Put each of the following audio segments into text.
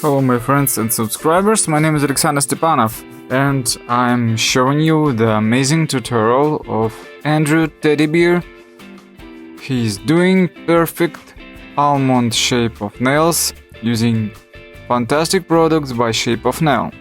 Hello my friends and subscribers, my name is Alexander Stepanov and I'm showing you the amazing tutorial of Andrew Teddy Bear. He's doing perfect almond shape of nails using fantastic products by Shape of Nail.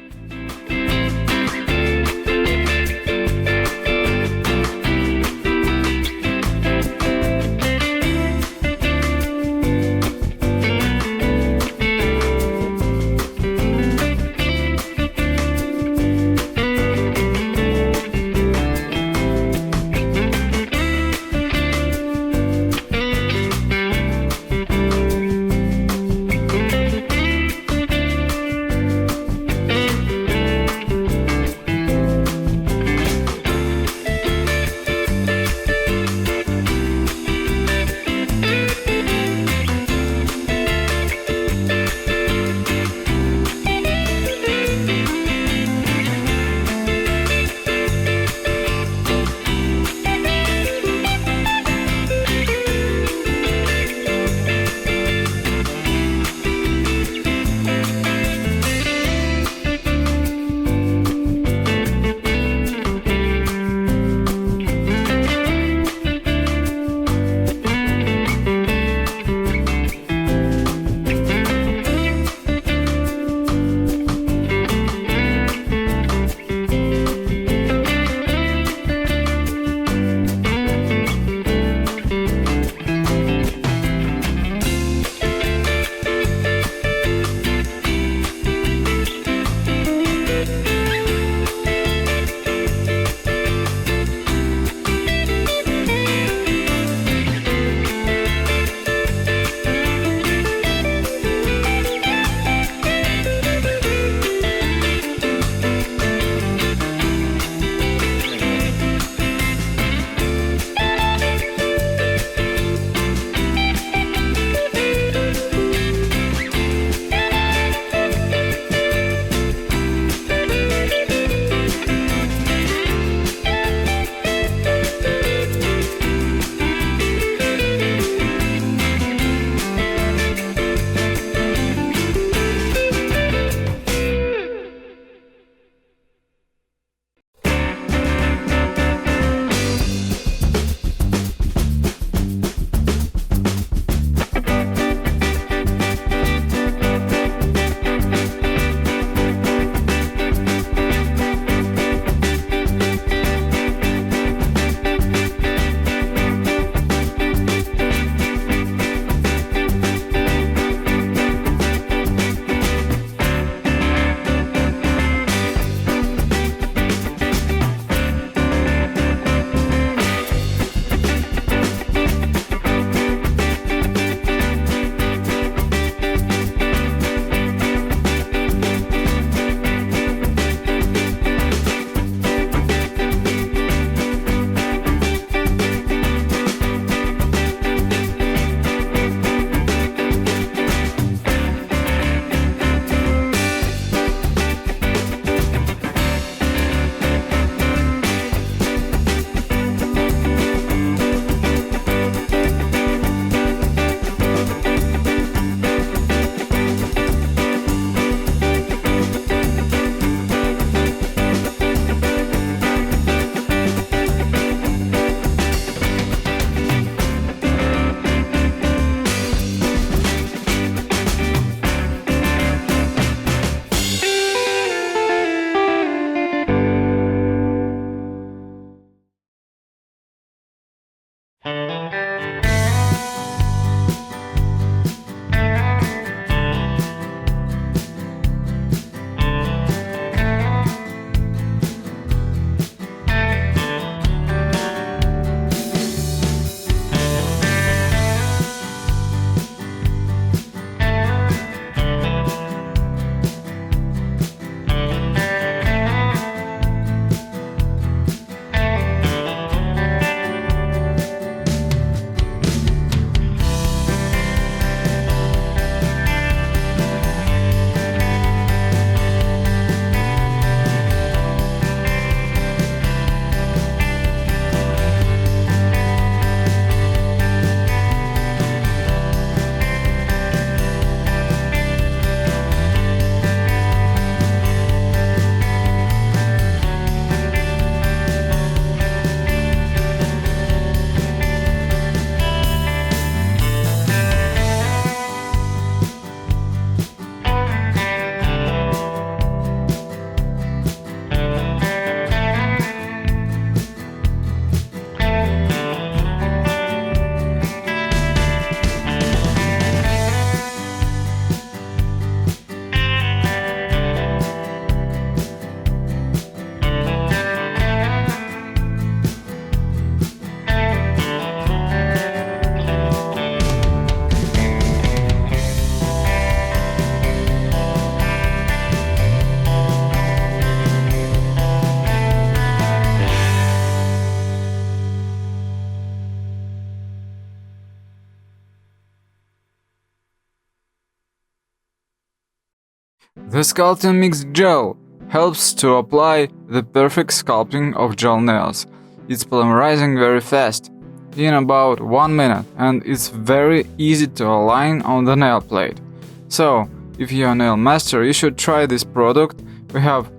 The sculpting mixed gel helps to apply the perfect sculpting of gel nails. It's polymerizing very fast, in about 1 minute, and it's very easy to align on the nail plate. So, if you're a nail master, you should try this product. We have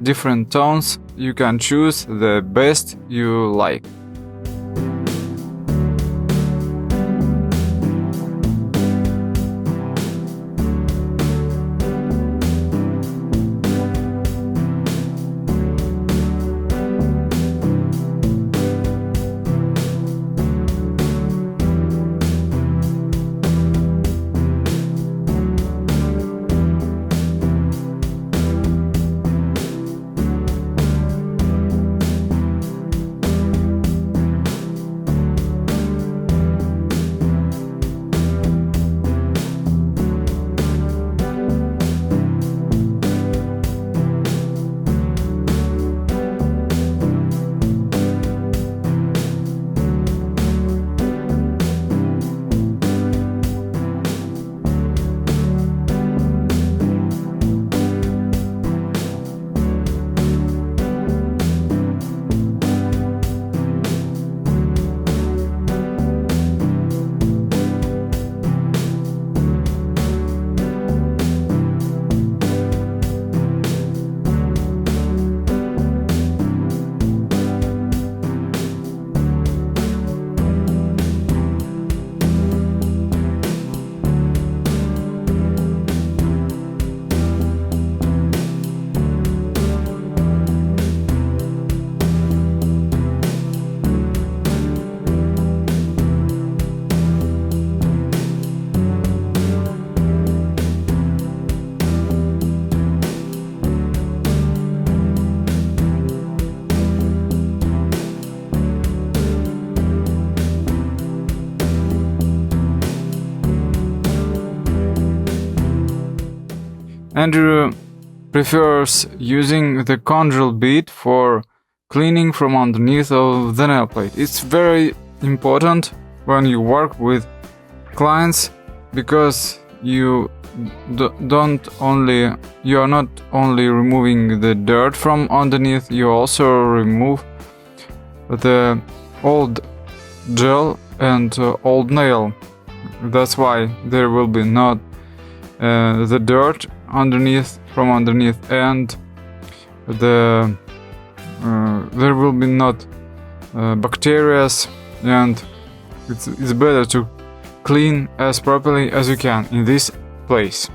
different tones, you can choose the best you like. Andrew prefers using the congeal bead for cleaning from underneath of the nail plate. It's very important when you work with clients because you are not only removing the dirt from underneath, you also remove the old gel and old nail. That's why there will be not the dirt from underneath, and there will be not bacteria, and it's better to clean as properly as you can in this place.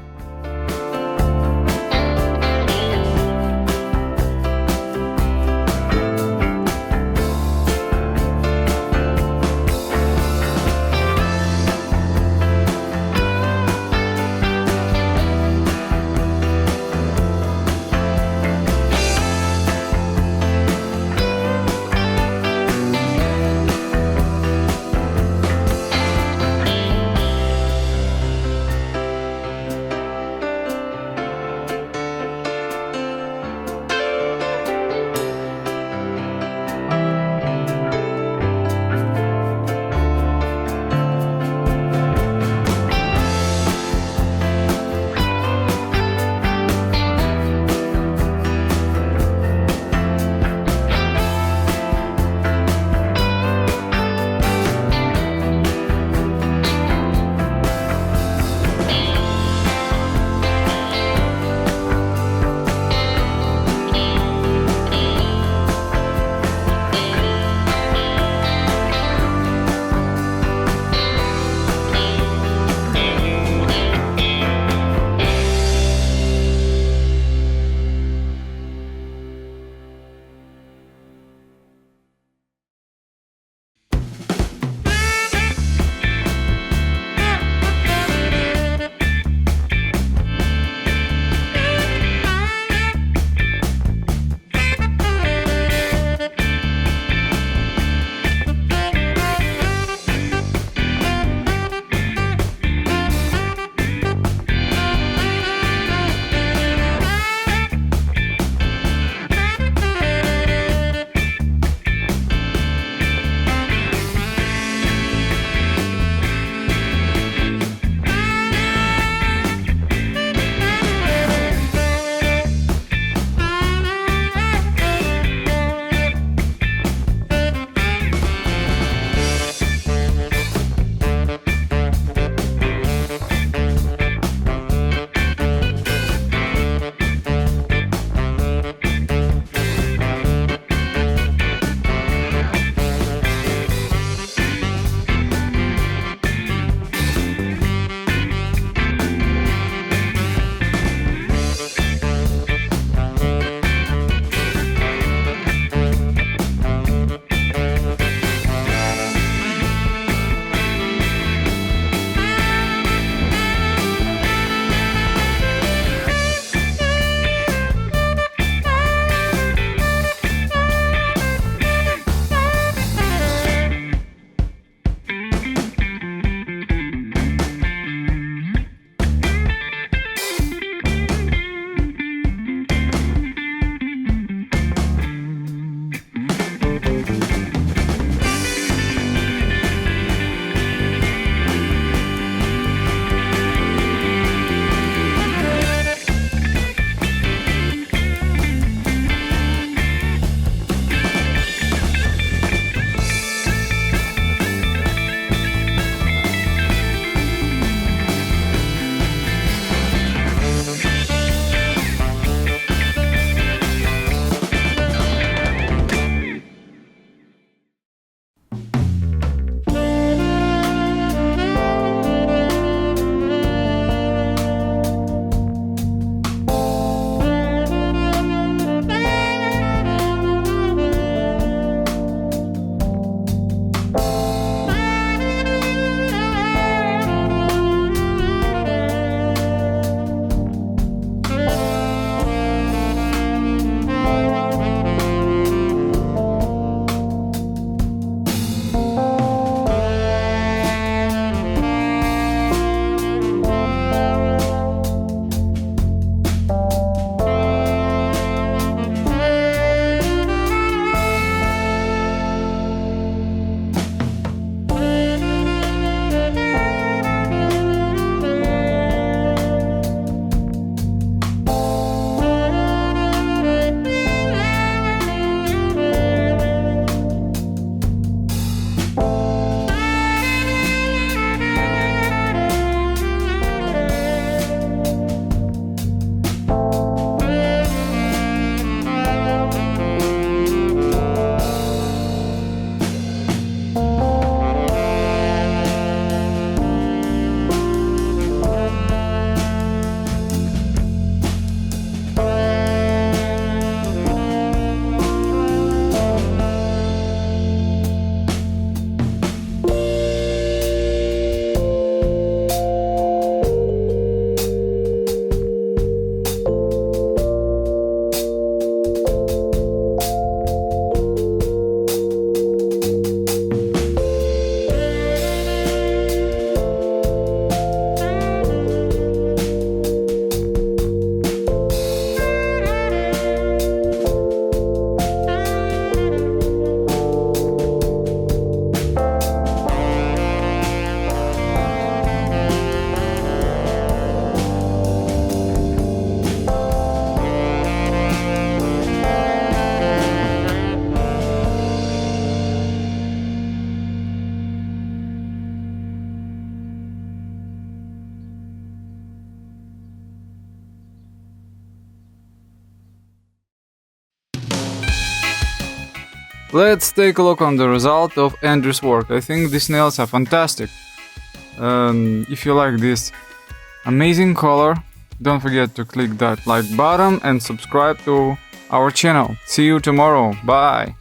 let's take a look on the result of Andrew's work. I think these nails are fantastic. If you like this amazing color, don't forget to click that like button and subscribe to our channel. See you tomorrow. Bye.